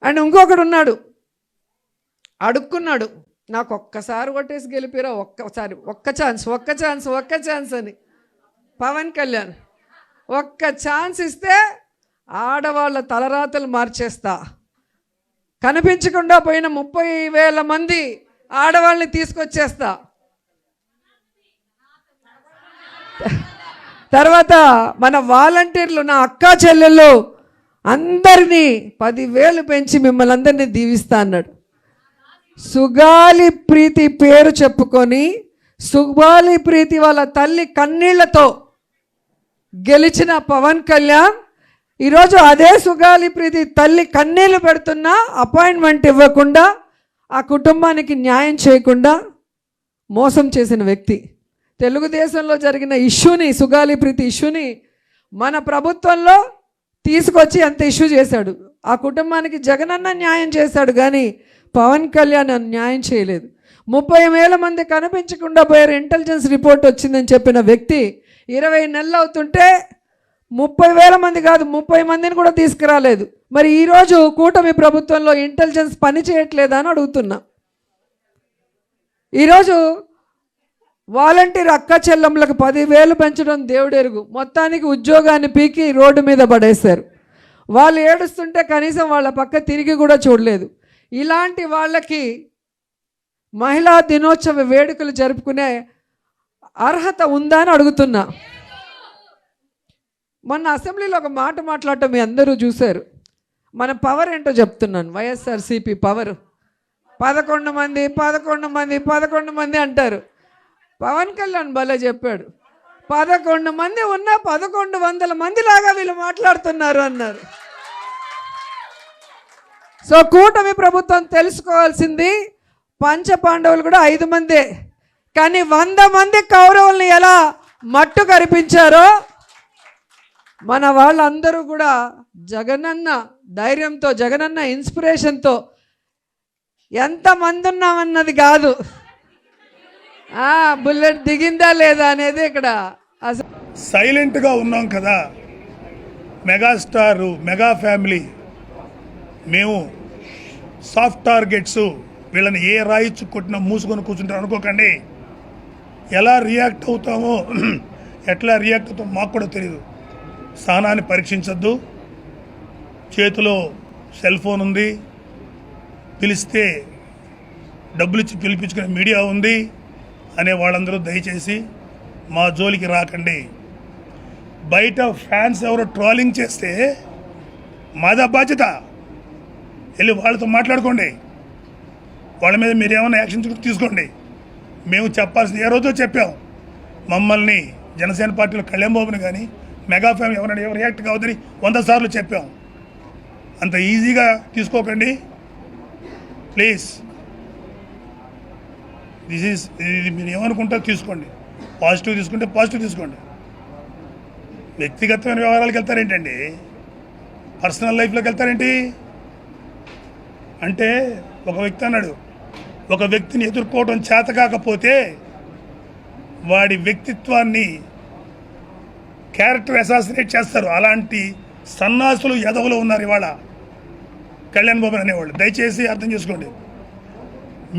And ఇంకొకడు ఉన్నాడు, అడుక్కున్నాడు, నాకు ఒక్కసారి కొట్టేసి గెలిపిరా, ఒక్క ఛాన్స్ అని. పవన్ కళ్యాణ్ ఒక్క ఛాన్స్ ఇస్తే ఆడవాళ్ళ తలరాతలు మార్చేస్తా, కనిపించకుండా పోయిన 30,000 మంది ఆడవాళ్ళని తీసుకొచ్చేస్తా, తర్వాత మన వాలంటీర్లు నా అక్కా చెల్లెళ్ళు అందరినీ 10,000 పెంచి మిమ్మల్ని అందరినీ దీవిస్తా అన్నాడు. సుగాలి ప్రీతి పేరు చెప్పుకొని సుగాలి ప్రీతి వాళ్ళ తల్లి కన్నీళ్లతో గెలిచిన పవన్ కళ్యాణ్ ఈరోజు అదే సుగాలి ప్రీతి తల్లి కన్నీళ్లు పెడుతున్నా అపాయింట్మెంట్ ఇవ్వకుండా ఆ కుటుంబానికి న్యాయం చేయకుండా మోసం చేసిన వ్యక్తి. తెలుగుదేశంలో జరిగిన ఇష్యూని, సుగాలి ప్రీతి ఇష్యూని మన ప్రభుత్వంలో తీసుకొచ్చి అంత ఇష్యూ చేశాడు. ఆ కుటుంబానికి జగనన్న న్యాయం చేశాడు, కానీ పవన్ కళ్యాణ్ న్యాయం చేయలేదు. 30,000 మంది కనిపించకుండా పోయారు, ఇంటెలిజెన్స్ రిపోర్ట్ వచ్చిందని చెప్పిన వ్యక్తి 20 నెలలు అవుతుంటే 30,000 మంది కాదు 30 మందిని కూడా తీసుకురాలేదు. మరి ఈరోజు కూటమి ప్రభుత్వంలో ఇంటెలిజెన్స్ పని చేయట్లేదా అని అడుగుతున్నా. ఈరోజు వాలంటీర్ అక్క చెల్లెమ్మలకు 10,000 పెంచడం దేవుడెరుగు, మొత్తానికి ఉద్యోగాన్ని పీకి రోడ్డు మీద పడేశారు. వాళ్ళు ఏడుస్తుంటే కనీసం వాళ్ళ పక్క తిరిగి కూడా చూడలేదు. ఇలాంటి వాళ్ళకి మహిళా దినోత్సవ వేడుకలు జరుపుకునే అర్హత ఉందా అని అడుగుతున్నా. మొన్న అసెంబ్లీలో ఒక మాట మాట్లాడటం మీ అందరూ చూశారు. మన పవర్ ఏంటో చెప్తున్నాను. వైఎస్ఆర్సీపీ పవర్ 11 మంది అంటారు. పవన్ కళ్యాణ్ భలే చెప్పాడు, 11 మంది ఉన్నా 1100 మంది లాగా వీళ్ళు మాట్లాడుతున్నారు అన్నారు. సో కూటమి ప్రభుత్వం తెలుసుకోవాల్సింది, పంచ పాండవులు కూడా 5 మందే, కానీ 100 మంది కౌరవుల్ని ఎలా మట్టు కరిపించారో మన వాళ్ళందరూ కూడా జగనన్న ధైర్యంతో, జగనన్న ఇన్స్పిరేషన్తో ఎంతమంది ఉన్నామన్నది కాదు, బుల్లెట్ దిగిందా లేదా అనేది ఇక్కడ సైలెంట్గా ఉన్నాం కదా. మెగాస్టారు, మెగా ఫ్యామిలీ, మేము సాఫ్ట్ టార్గెట్స్, వీళ్ళని ఏ రాయిచ్చు కొట్టినా మూసుకొని కూర్చుంటారు అనుకోకండి. ఎలా రియాక్ట్ అవుతామో, ఎట్లా రియాక్ట్ అవుతామో మాకు కూడా తెలియదు. స్థానాన్ని పరీక్షించద్దు, చేతిలో సెల్ ఫోన్ ఉంది, పిలిస్తే డబ్బులు ఇచ్చి పిలిపించుకునే మీడియా ఉంది అనే వాళ్ళందరూ దయచేసి మా జోలికి రాకండి. బయట ఫ్యాన్స్ ఎవరో ట్రోలింగ్ చేస్తే మాదా బాధ్యత, వెళ్ళి వాళ్ళతో మాట్లాడుకోండి, వాళ్ళ మీద మీరు ఏమైనా యాక్షన్ తీసుకోండి. మేము చెప్పాల్సింది ఏ రోజో చెప్పాం. మమ్మల్ని జనసేన పార్టీలో కళ్యాణ్ బాబుని కానీ మెగా ఫ్యామిలీ ఎవరైనా ఎవరు రియాక్ట్ కావద్దని 100 సార్లు చెప్పాం. అంత ఈజీగా తీసుకోకండి ప్లీజ్. ఇది మీరు ఏమనుకుంటారో తీసుకోండి, పాజిటివ్ తీసుకుంటే పాజిటివ్ తీసుకోండి. వ్యక్తిగతమైన వ్యవహారాలకు వెళ్తారేంటండి, పర్సనల్ లైఫ్లోకి వెళ్తారేంటి? అంటే ఒక వ్యక్తి అన్నాడు, ఒక వ్యక్తిని ఎదుర్కోవడం చేత కాకపోతే వాడి వ్యక్తిత్వాన్ని క్యారెక్టర్ అసాసినేట్ చేస్తారు. అలాంటి సన్నాసులు ఎదవలు ఉన్నారు ఇవాళ కళ్యాణ్ బాబు అనేవాళ్ళు. దయచేసి అర్థం చేసుకోండి.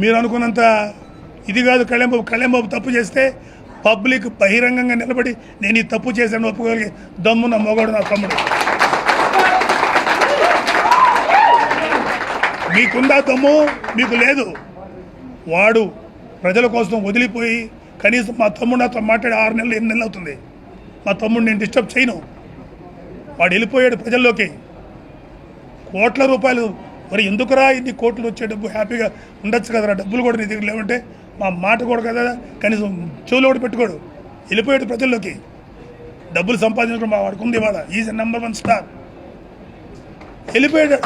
మీరు అనుకున్నంత ఇది కాదు కళ్యాణ్ బాబు తప్పు చేస్తే పబ్లిక్ బహిరంగంగా నిలబడి నేను ఈ తప్పు చేశాను ఒప్పుకోగలిగే దమ్ము నా మొగాడు, నా తమ్ముడు. మీకుందా దమ్ము? మీకు లేదు. వాడు ప్రజల కోసం వదిలిపోయి కనీసం మా తమ్ముడు నాతో మాట్లాడి 6 నెలలు 8 నెలలు అవుతుంది. మా తమ్ముడు నేను డిస్టర్బ్ చేయను. వాడు వెళ్ళిపోయాడు ప్రజల్లోకి. కోట్ల రూపాయలు, మరి ఎందుకురా ఇన్ని కోట్లు వచ్చే డబ్బు, హ్యాపీగా ఉండొచ్చు కదరా, డబ్బులు కూడా నీ దగ్గర లేవంటే మా మాట కూడా కదా, కనీసం చెవులో కూడా పెట్టుకోడు. వెళ్ళిపోయాడు ప్రజల్లోకి, డబ్బులు సంపాదించడం మా వాడికి ఉంది. ఇవాళ ఈజ్ నెంబర్ 1 స్టార్. వెళ్ళిపోయాడు.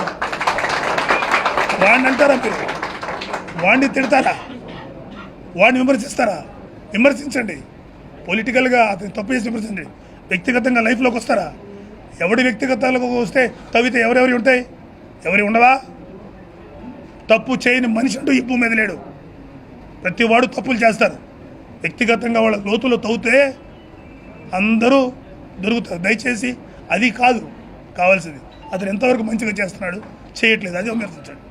వాడిని అంటారా మీరు? వాడిని తిడతారా? వాడిని విమర్శిస్తారా? విమర్శించండి. పొలిటికల్గా అతను తప్పు చేసి విమర్శించండి. వ్యక్తిగతంగా లైఫ్లోకి వస్తారా? ఎవడి వ్యక్తిగతాలకు వస్తే తవ్వితే ఎవరెవరి ఉంటాయి? ఎవరి ఉండవా? తప్పు చేయని మనిషి అంటూ ఈ భూమి మీద లేడు. ప్రతి వాడు తప్పులు చేస్తారు. వ్యక్తిగతంగా వాళ్ళ లోతులో తవ్వుతే అందరూ దొరుకుతారు. దయచేసి అది కాదు కావాల్సింది. అతను ఎంతవరకు మంచిగా చేస్తున్నాడు, చేయట్లేదు, అది విమర్శించండి.